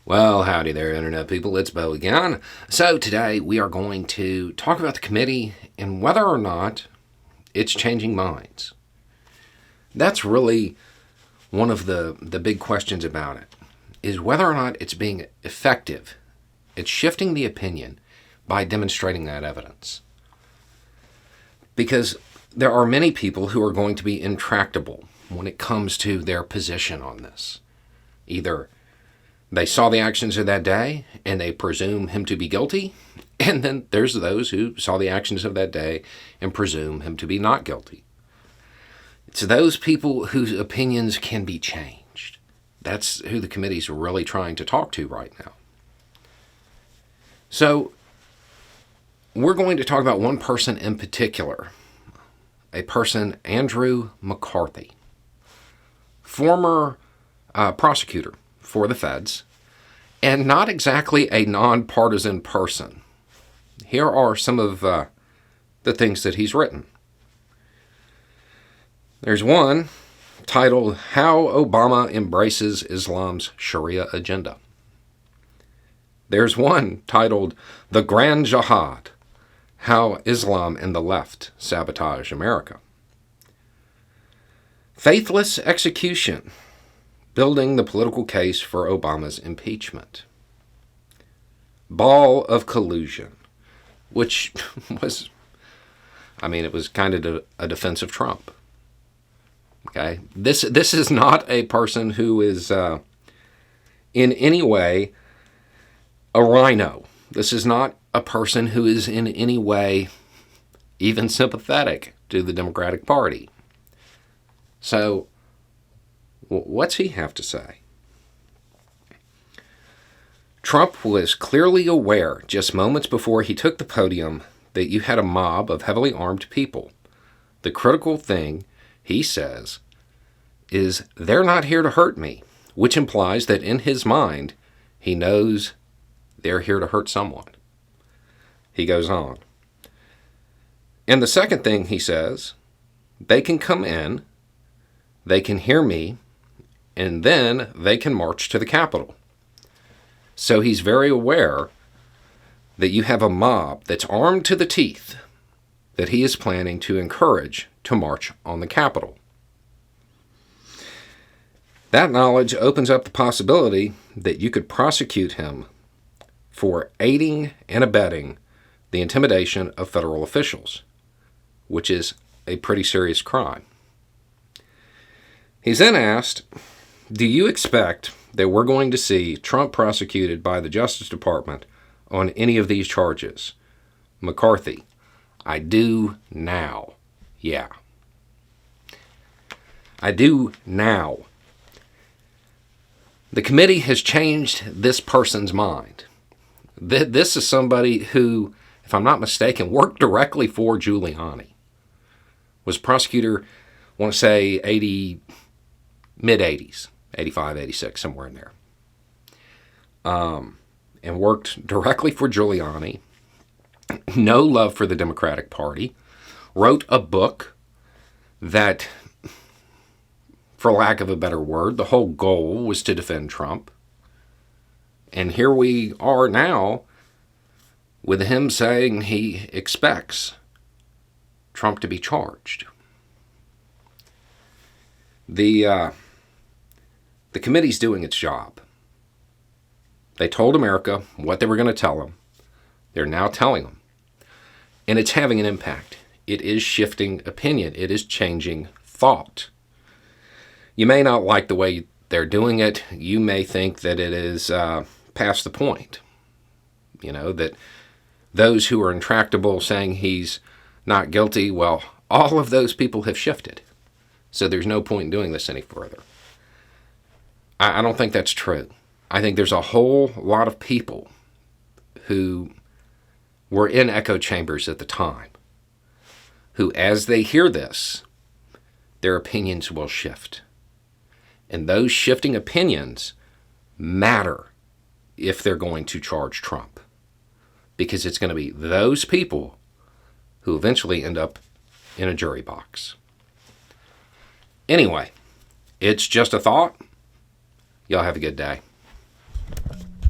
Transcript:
Well, howdy there, Internet people. It's Bo again. So, today we are going to talk about the committee and whether or not it's changing minds. That's really one of the big questions about it, is whether or not it's being effective. It's shifting the opinion by demonstrating that evidence. Because there are many people who are going to be intractable when it comes to their position on this. Either they saw the actions of that day and they presume him to be guilty, and then there's those who saw the actions of that day and presume him to be not guilty. It's those people whose opinions can be changed. That's who the committee's really trying to talk to right now. So, we're going to talk about one person in particular, a person, Andrew McCarthy, former prosecutor for the feds, and not exactly a nonpartisan person. Here are some of the things that he's written. There's one titled, How Obama Embraces Islam's Sharia Agenda. There's one titled, The Grand Jihad, How Islam and the Left Sabotage America. Faithless Execution, Building the Political Case for Obama's Impeachment. Ball of Collusion, which was, it was kind of a defense of Trump. Okay? This is not a person who is in any way a rhino. This is not a person who is in any way even sympathetic to the Democratic Party. So, what's he have to say? Trump was clearly aware just moments before he took the podium that you had a mob of heavily armed people. The critical thing, he says, is they're not here to hurt me, which implies that in his mind, he knows they're here to hurt someone. He goes on. And the second thing he says, they can come in, they can hear me, and then they can march to the Capitol. So he's very aware that you have a mob that's armed to the teeth that he is planning to encourage to march on the Capitol. That knowledge opens up the possibility that you could prosecute him for aiding and abetting the intimidation of federal officials, which is a pretty serious crime. He's then asked, do you expect that we're going to see Trump prosecuted by the Justice Department on any of these charges? McCarthy, I do now. Yeah. I do now. The committee has changed this person's mind. This is somebody who, if I'm not mistaken, worked directly for Giuliani. Was prosecutor, I want to say mid-80s. 85, 86, somewhere in there. And worked directly for Giuliani. No love for the Democratic Party. Wrote a book that, for lack of a better word, the whole goal was to defend Trump. And here we are now with him saying he expects Trump to be charged. The committee's doing its job. They told America what they were going to tell them. They're now telling them. And it's having an impact. It is shifting opinion. It is changing thought. You may not like the way they're doing it. You may think that it is past the point. That those who are intractable saying he's not guilty, well, all of those people have shifted. So there's no point in doing this any further. I don't think that's true. I think there's a whole lot of people who were in echo chambers at the time, who, as they hear this, their opinions will shift. And those shifting opinions matter if they're going to charge Trump, because it's going to be those people who eventually end up in a jury box. Anyway, it's just a thought. Y'all have a good day.